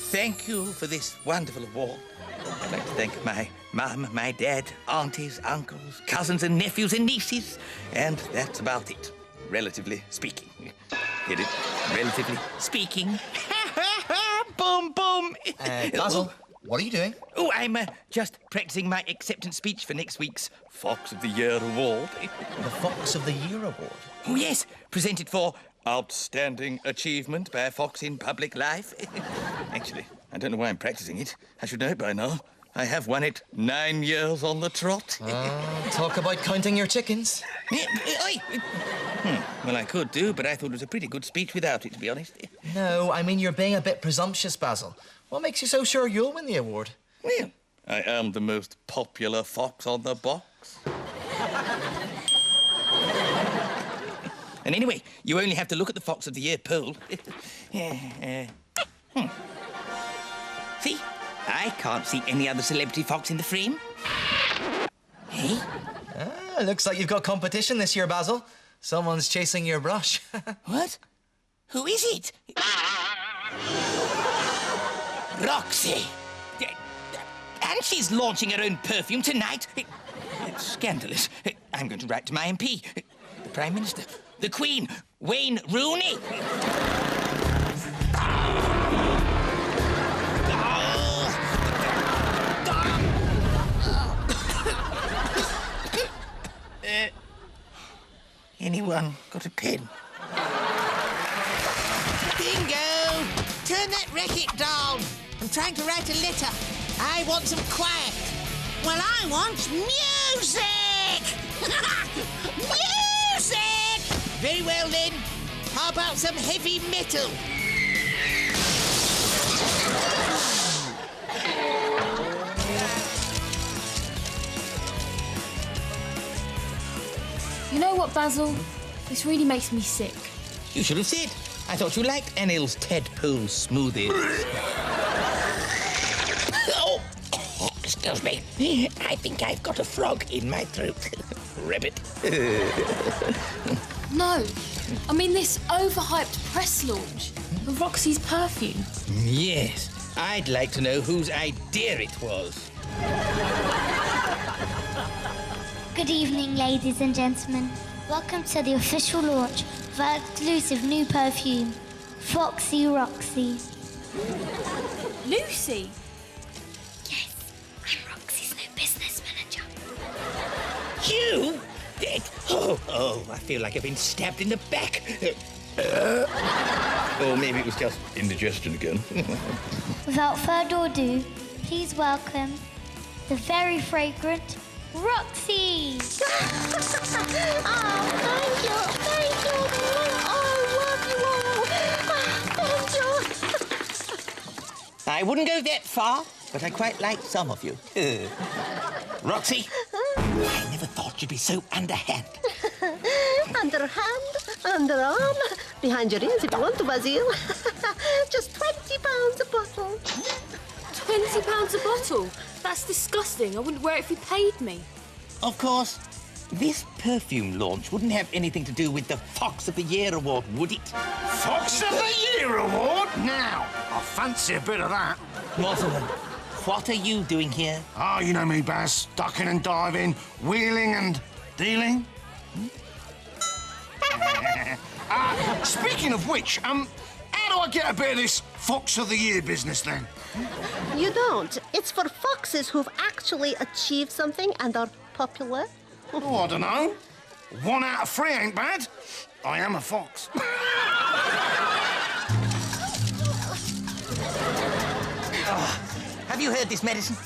Thank you for this wonderful award. I'd like to thank my mum, my dad, aunties, uncles, cousins and nephews and nieces. And that's about it, relatively speaking. Get it? Relatively speaking. Boom, boom. Basil, what are you doing? Oh, I'm just practicing my acceptance speech for next week's Fox of the Year award. The Fox of the Year award? Oh, yes, presented for outstanding achievement by a fox in public life. Actually, I don't know why I'm practicing it. I should know it by now. I have won it 9 years on the trot. Talk about counting your chickens. Well, I could do, but I thought it was a pretty good speech without it, to be honest. No, I mean, you're being a bit presumptuous, Basil. What makes you so sure you'll win the award? Well, I am the most popular fox on the box. And anyway, you only have to look at the Fox of the Year poll. See? I can't see any other celebrity fox in the frame. Hey? Looks like you've got competition this year, Basil. Someone's chasing your brush. What? Who is it? Roxy! And she's launching her own perfume tonight. It's scandalous. I'm going to write to my MP, the Prime Minister, the Queen, Wayne Rooney. Anyone got a pen? Bingo! Turn that racket down. I'm trying to write a letter. I want some quiet. Well, I want music! Music! Very well, then. How about some heavy metal? You know what, Basil? This really makes me sick. You should have said. I thought you liked Anil's Tadpole smoothies. Oh, excuse me. I think I've got a frog in my throat. Rabbit. No, I mean this overhyped press launch of Roxy's perfume. Yes, I'd like to know whose idea it was. Good evening, ladies and gentlemen. Welcome to the official launch of our exclusive new perfume, Foxy Roxy. Lucy? Yes, I'm Roxy's new business manager. You? Oh, I feel like I've been stabbed in the back. Or maybe it was just indigestion again. Without further ado, please welcome the very fragrant Roxy! Oh, thank you. Oh, I love you all. Thank you. I wouldn't go that far, but I quite like some of you. Roxy, I never thought you'd be so underhand. Underhand, underarm, behind your ears if you want to, Basil. Just £20 a bottle. £20 a bottle? That's disgusting. I wouldn't wear it if you paid me. Of course, this perfume launch wouldn't have anything to do with the Fox of the Year award, would it? Fox of the Year award? Now, I fancy a bit of that. Rosalind, what are you doing here? Oh, you know me, Baz. Ducking and diving, wheeling and dealing. Speaking of which, how do I get a bit of this Fox of the Year business, then? You don't. It's for foxes who've actually achieved something and are popular. Oh, I don't know. 1 out of 3 ain't bad. I am a fox. Have you heard this medicine?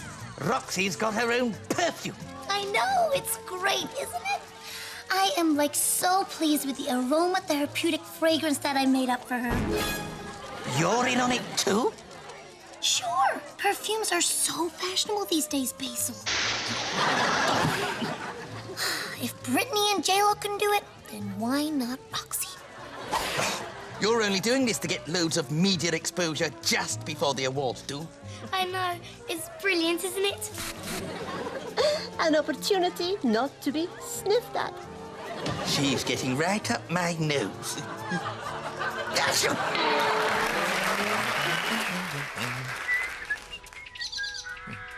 Roxy's got her own perfume. I I know, it's great, isn't it? I am like so pleased with the aromatherapeutic fragrance that I made up for her. You're in on it too? Sure, perfumes are so fashionable these days, Basil. If Brittany and JLo can do it, then why not Roxy? You're only doing this to get loads of media exposure just before the awards do. I know, it's brilliant, isn't it? An opportunity not to be sniffed at. She's getting right up my nose.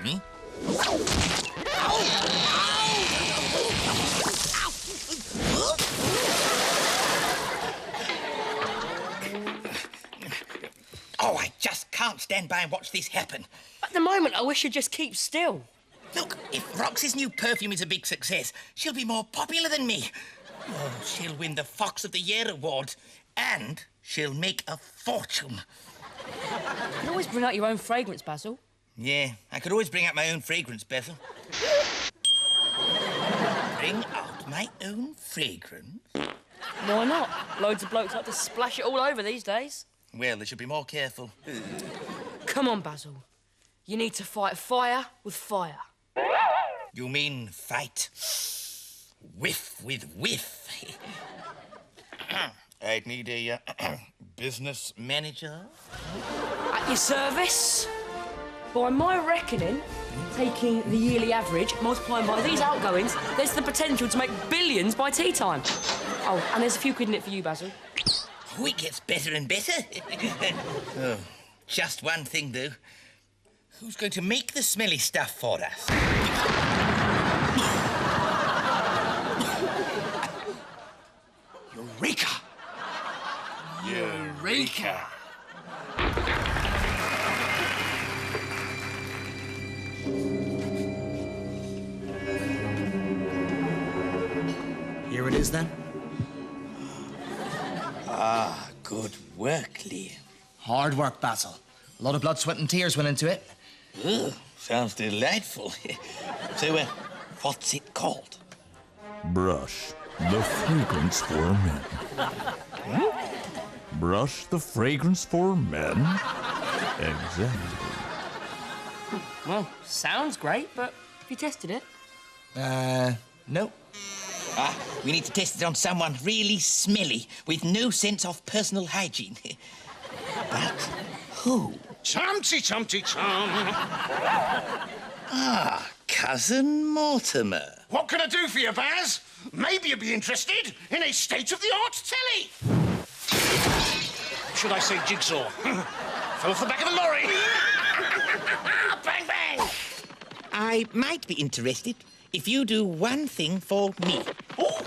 Me? Oh, I just can't stand by and watch this happen. At the moment, I wish you'd just keep still. Look, if Roxy's new perfume is a big success, she'll be more popular than me. Oh, she'll win the Fox of the Year award, and she'll make a fortune. You can always bring out your own fragrance, Basil. Yeah, I could always bring out my own fragrance, Basil. Bring out my own fragrance? Why not? Loads of blokes like to splash it all over these days. Well, they should be more careful. Come on, Basil. You need to fight fire with fire. You mean fight whiff with whiff? I'd need a business manager. At your service. By my reckoning, taking the yearly average, multiplying by these outgoings, there's the potential to make billions by tea time. Oh, and there's a few quid in it for you, Basil. Oh, it gets better and better. Oh, just one thing, though. Who's going to make the smelly stuff for us? Eureka! Eureka! Here it is, then. Ah, good work, Liam. Hard work, Basil. A lot of blood, sweat and tears went into it. Ugh, sounds delightful. So, what's it called? Brush the fragrance for men. Brush the fragrance for men? Exactly. Well, sounds great, but have you tested it? Nope. Ah, we need to test it on someone really smelly with no sense of personal hygiene. But who? Chum-ty-chum-ty-chum. Ah, Cousin Mortimer. What can I do for you, Baz? Maybe you'd be interested in a state-of-the-art telly. Should I say jigsaw? Fell off the back of the lorry. Bang, bang. I might be interested if you do one thing for me. Oh,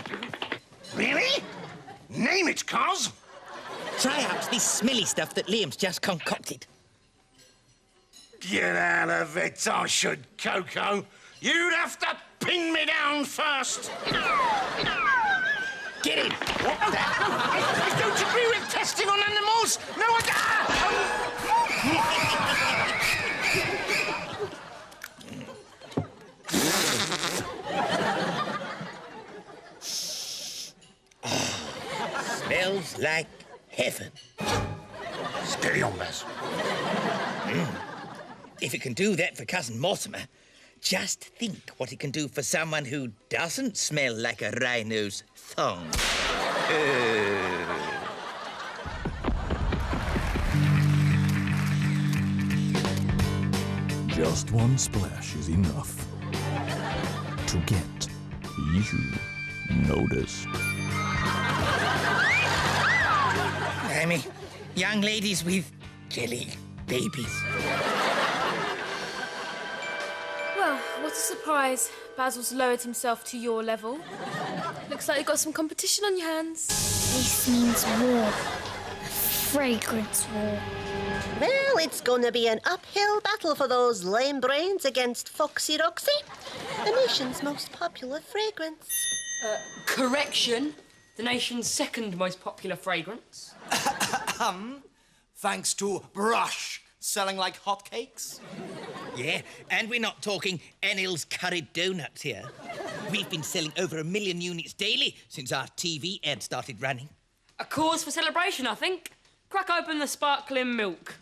really? Name it, Cos. Try out this smelly stuff that Liam's just concocted. Get out of it, I should, Coco. You'd have to pin me down first. Get in. What the? I don't agree with testing on animals. No, Smells like heaven. Steady on, Baz. If it can do that for Cousin Mortimer, just think what it can do for someone who doesn't smell like a rhino's thong. Just one splash is enough to get you noticed. I mean, young ladies with jelly babies. Well, what a surprise. Basil's lowered himself to your level. Looks like you've got some competition on your hands. This means war. A fragrance war. Well, it's gonna be an uphill battle for those lame brains against Foxy Roxy, the nation's most popular fragrance. Correction. The nation's second most popular fragrance. Thanks to Brush selling like hotcakes. Yeah, and we're not talking Enel's curried donuts here. We've been selling over 1 million units daily since our TV ad started running. A cause for celebration, I think. Crack open the sparkling milk.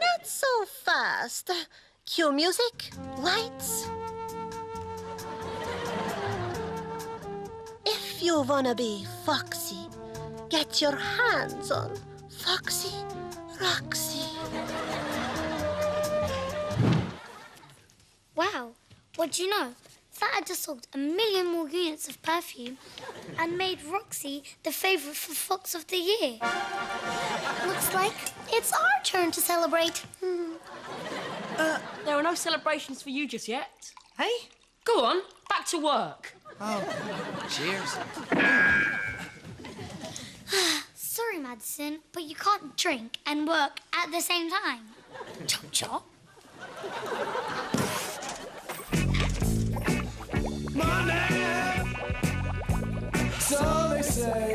Not so fast. Cue music, lights. If you wanna be Foxy, get your hands on Foxy Roxy. Wow, what do you know? That I just sold 1 million more units of perfume and made Roxy the favourite for Fox of the Year. Looks like it's our turn to celebrate. There are no celebrations for you just yet. Hey? Go on, back to work. Oh, cheers. Sorry, Madison, but you can't drink and work at the same time. Chop chop. So they say.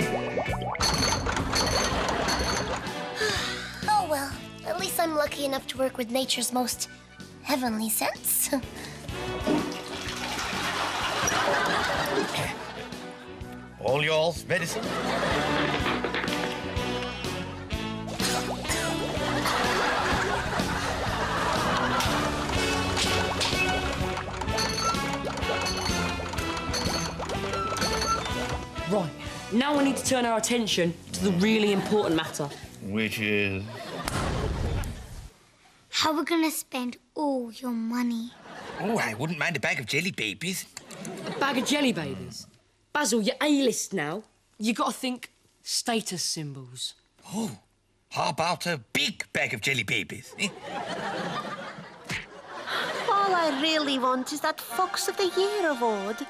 Oh, well, at least I'm lucky enough to work with nature's most heavenly scents. All yours, medicine? Right, now we need to turn our attention to the really important matter. Which is? How we're gonna spend all your money. Oh, I wouldn't mind a bag of jelly babies. A bag of jelly babies. Basil, you're A-list now. You got to think status symbols. Oh, how about a big bag of jelly babies? Eh? All I really want is that Fox of the Year award.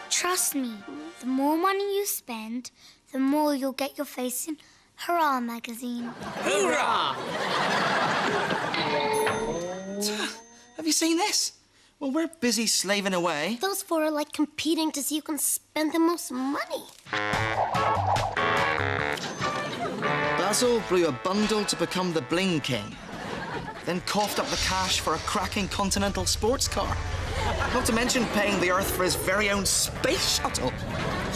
Trust me, the more money you spend, the more you'll get your face in Hurrah magazine. Hoorah! Have you seen this? Well, we're busy slaving away. Those four are like competing to see who can spend the most money. Basil blew a bundle to become the Bling King, then coughed up the cash for a cracking Continental sports car. Not to mention paying the Earth for his very own space shuttle.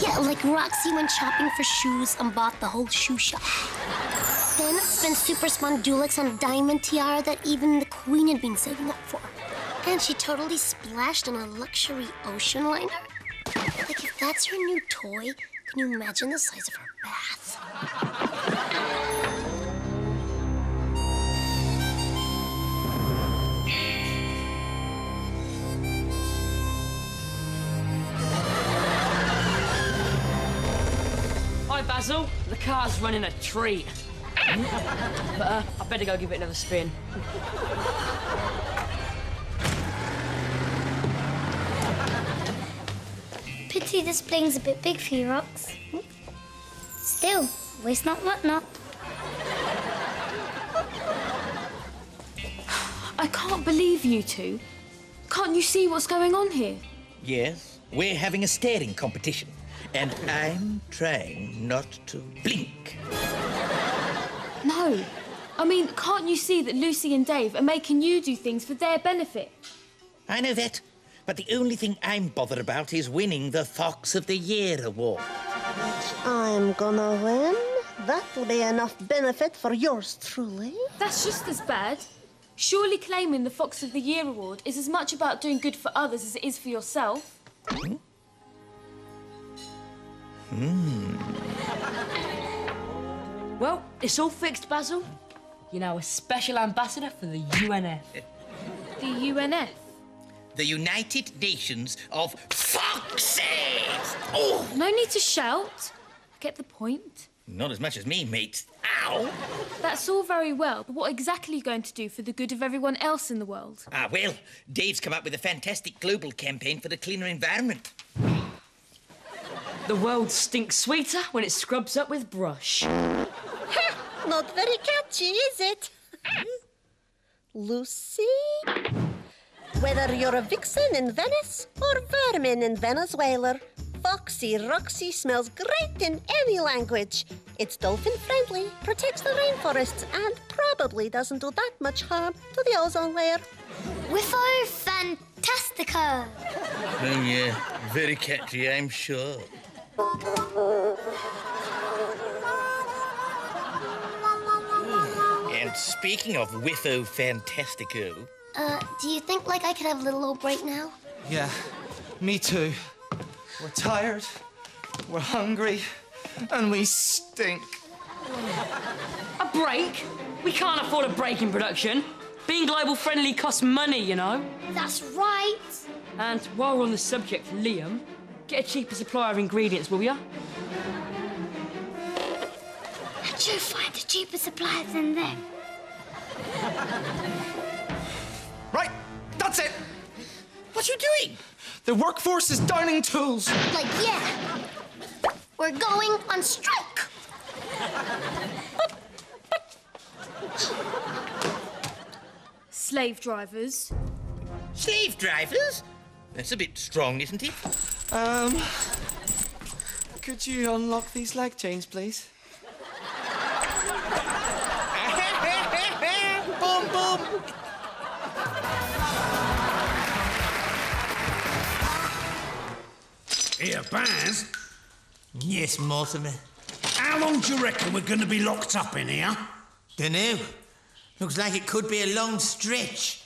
Yeah, like Roxy went shopping for shoes and bought the whole shoe shop. Then spent super spun Dulux on a diamond tiara that even the Queen had been saving up for. And she totally splashed on a luxury ocean liner. Like, if that's her new toy, can you imagine the size of her bath? Hi, Basil. The car's running a treat. But I better go give it another spin. Pity this bling's a bit big for you, Rox. Still, waste not, want not. I can't believe you two. Can't you see what's going on here? Yes, we're having a staring competition, and I'm trying not to blink. No. I mean, can't you see that Lucy and Dave are making you do things for their benefit? I know that, but the only thing I'm bothered about is winning the Fox of the Year award. I'm gonna win. That'll be enough benefit for yours truly. That's just as bad. Surely claiming the Fox of the Year award is as much about doing good for others as it is for yourself. Well, it's all fixed, Basil. You're now a special ambassador for the UNF. The UNF. The United Nations of Foxes! Oh! No need to shout. I get the point. Not as much as me, mate. Ow! That's all very well, but what exactly are you going to do for the good of everyone else in the world? Well, Dave's come up with a fantastic global campaign for the cleaner environment. The world stinks sweeter when it scrubs up with brush. Not very catchy, is it? Lucy? Whether you're a vixen in Venice or vermin in Venezuela, Foxy Roxy smells great in any language, It's dolphin-friendly, protects the rainforests, and probably doesn't do that much harm to the ozone layer. Whiffo Fantastica! Oh, yeah. Very catchy, I'm sure. And speaking of Whiffo Fantastico... Do you think, like, I could have a little old break now? Yeah, me too. We're tired, we're hungry, and we stink. A break? We can't afford a break in production. Being global friendly costs money, you know. That's right. And while we're on the subject, Liam, get a cheaper supplier of ingredients, will ya? How'd you find a cheaper supplier than them? Right, that's it. What are you doing? The workforce is downing tools. Like, yeah. We're going on strike. Slave drivers. Slave drivers? That's a bit strong, isn't it? Could you unlock these leg chains, please? Boom, boom. Here, Baz. Yes, Mortimer. How long do you reckon we're going to be locked up in here? Dunno. Looks like it could be a long stretch.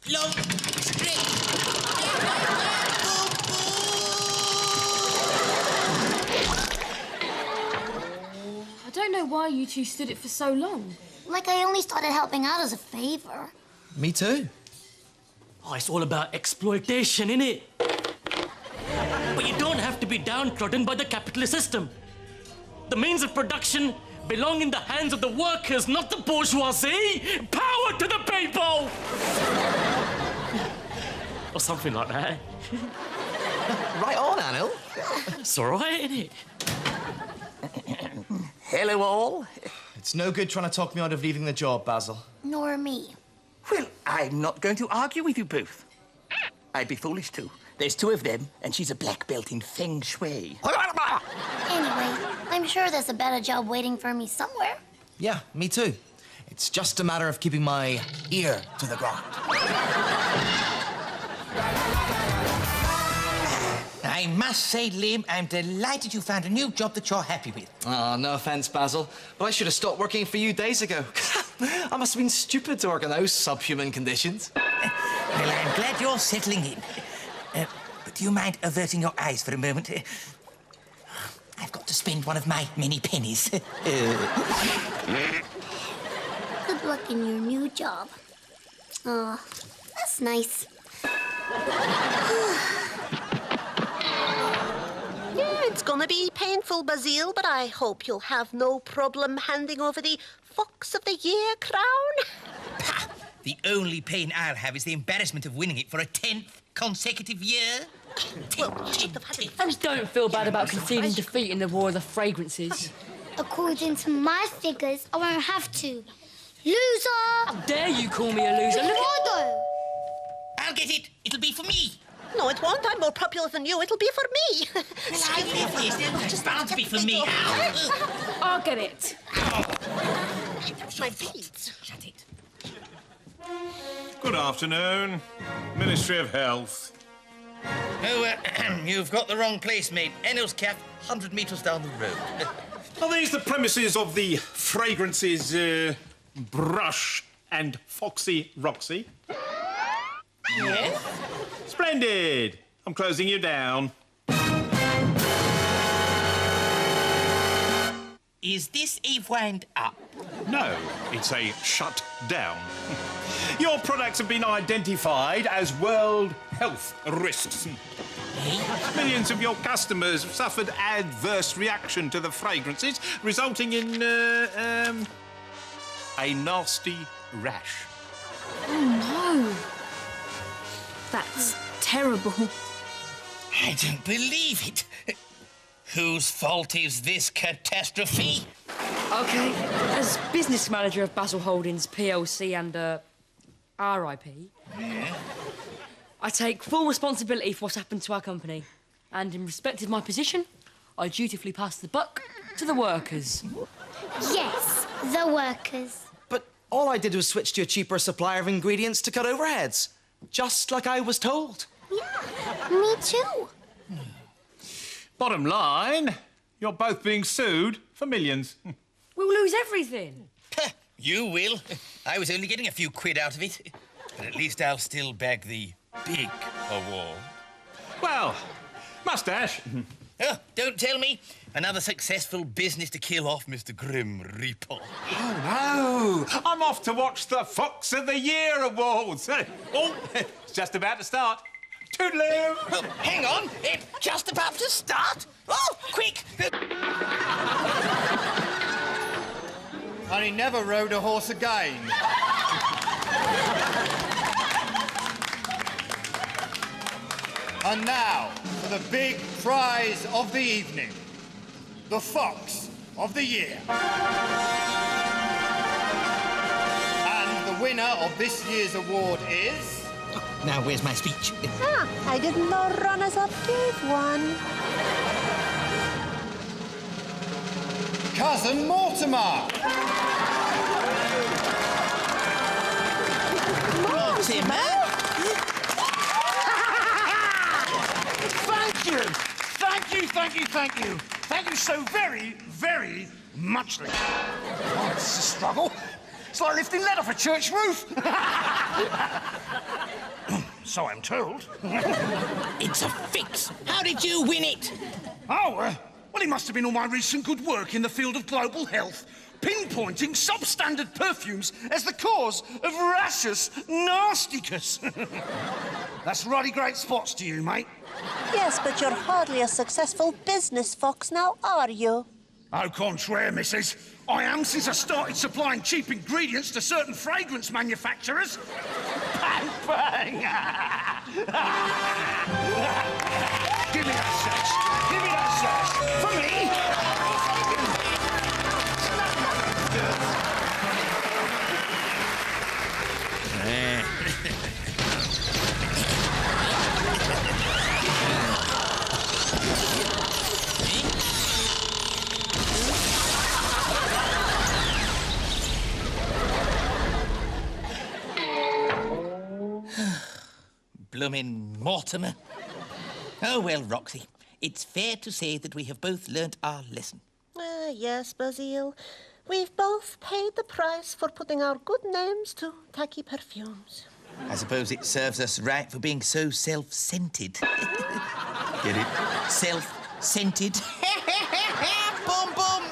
Long stretch. I don't know why you two stood it for so long. Like, I only started helping out as a favor. Me too. Oh, it's all about exploitation, innit? But you don't have to be downtrodden by the capitalist system. The means of production belong in the hands of the workers, not the bourgeoisie. Power to the people! Or something like that. Right on, Anil. It's all right, innit? Hello, all. It's no good trying to talk me out of leaving the job, Basil. Nor me. Well, I'm not going to argue with you both. I'd be foolish to. There's two of them, and she's a black belt in Feng Shui. Anyway, I'm sure there's a better job waiting for me somewhere. Yeah, me too. It's just a matter of keeping my ear to the ground. I must say, Liam, I'm delighted you found a new job that you're happy with. Oh, no offence, Basil, but I should have stopped working for you days ago. I must have been stupid to work in those subhuman conditions. Well, I'm glad you're settling in. But do you mind averting your eyes for a moment? I've got to spend one of my many pennies. Good luck in your new job. Oh, that's nice. Yeah, it's gonna be painful, Basil, but I hope you'll have no problem handing over the Fox of the Year crown. Pah! The only pain I'll have is the embarrassment of winning it for a 10th consecutive year. Well, you should have had it I just don't feel bad about conceding defeat in the War of the Fragrances. According to my figures, I won't have to. Loser! How dare you call me a loser? Look at... Gordo! I'll get it. It'll be for me. No, it won't. I'm more popular than you. It'll be for me. Well, I live this. It's bound to be for me. Ow. I'll get it. My beads. Shut it. Good afternoon. Ministry of Health. Oh, you've got the wrong place, mate. Enel's Cap, 100 metres down the road. Are these the premises of the Fragrances, Brush and Foxy Roxy? Yes? Splendid. I'm closing you down. Is this a wind up? No, it's a shut down. Your products have been identified as world health risks. Millions of your customers have suffered adverse reaction to the fragrances, resulting in, a nasty rash. Oh, no. That's terrible. I don't believe it. Whose fault is this catastrophe? OK, as business manager of Basil Holdings PLC and RIP, I take full responsibility for what's happened to our company. And in respect of my position, I dutifully pass the buck to the workers. Yes, the workers. But all I did was switch to a cheaper supplier of ingredients to cut overheads. Just like I was told. Yeah, me too. Bottom line, you're both being sued for millions. We'll lose everything. You will. I was only getting a few quid out of it. But at least I'll still bag the big award. Well, mustache. Oh, don't tell me. Another successful business to kill off Mr. Grim Reaper. Oh, no. I'm off to watch the Fox of the Year Awards. Oh, it's just about to start. Toodaloo! Oh, hang on. It's just about to start. Oh, quick. And he never rode a horse again. And now, for the big prize of the evening, the Fox of the Year. And the winner of this year's award is... Now, where's my speech? I didn't know runners-up gave one. Cousin Mortimer. Mortimer? Thank you! Thank you, thank you, thank you. Thank you so very, very muchly. Oh, it's a struggle. It's like lifting lead off a church roof. So I'm told. It's a fix. How did you win it? Oh, well, it must have been all my recent good work in the field of global health, pinpointing substandard perfumes as the cause of rashus nasticus. That's really great spots to you, mate. Yes, but you're hardly a successful business fox now, are you? Au contraire, missus. I am since I started supplying cheap ingredients to certain fragrance manufacturers. Bang, bang! Give me that sash. Give me that sash. For me. Bloomin' Mortimer. Oh, well, Roxy, it's fair to say that we have both learnt our lesson. Yes, Basil. We've both paid the price for putting our good names to tacky perfumes. I suppose it serves us right for being so self-centered. Get it? Self-centered. Boom, boom.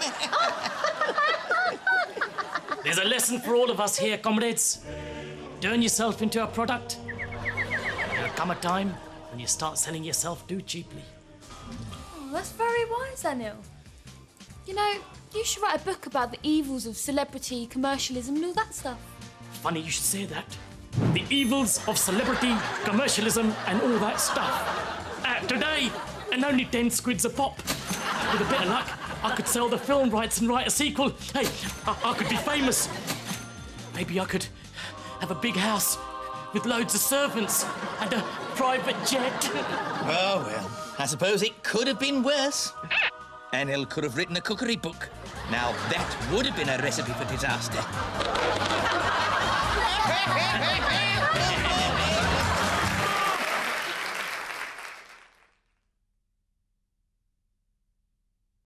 There's a lesson for all of us here, comrades. Turn yourself into a product. There'll come a time when you start selling yourself too cheaply. Oh, that's very wise, Anil. You know, you should write a book about the evils of celebrity, commercialism and all that stuff. Funny you should say that. The evils of celebrity, commercialism and all that stuff. Today, and only 10 squids a pop. With a bit of luck, I could sell the film rights and write a sequel. Hey, I could be famous. Maybe I could have a big house with loads of servants and a private jet. Oh, well, I suppose it could have been worse. Anil could have written a cookery book. Now, that would have been a recipe for disaster.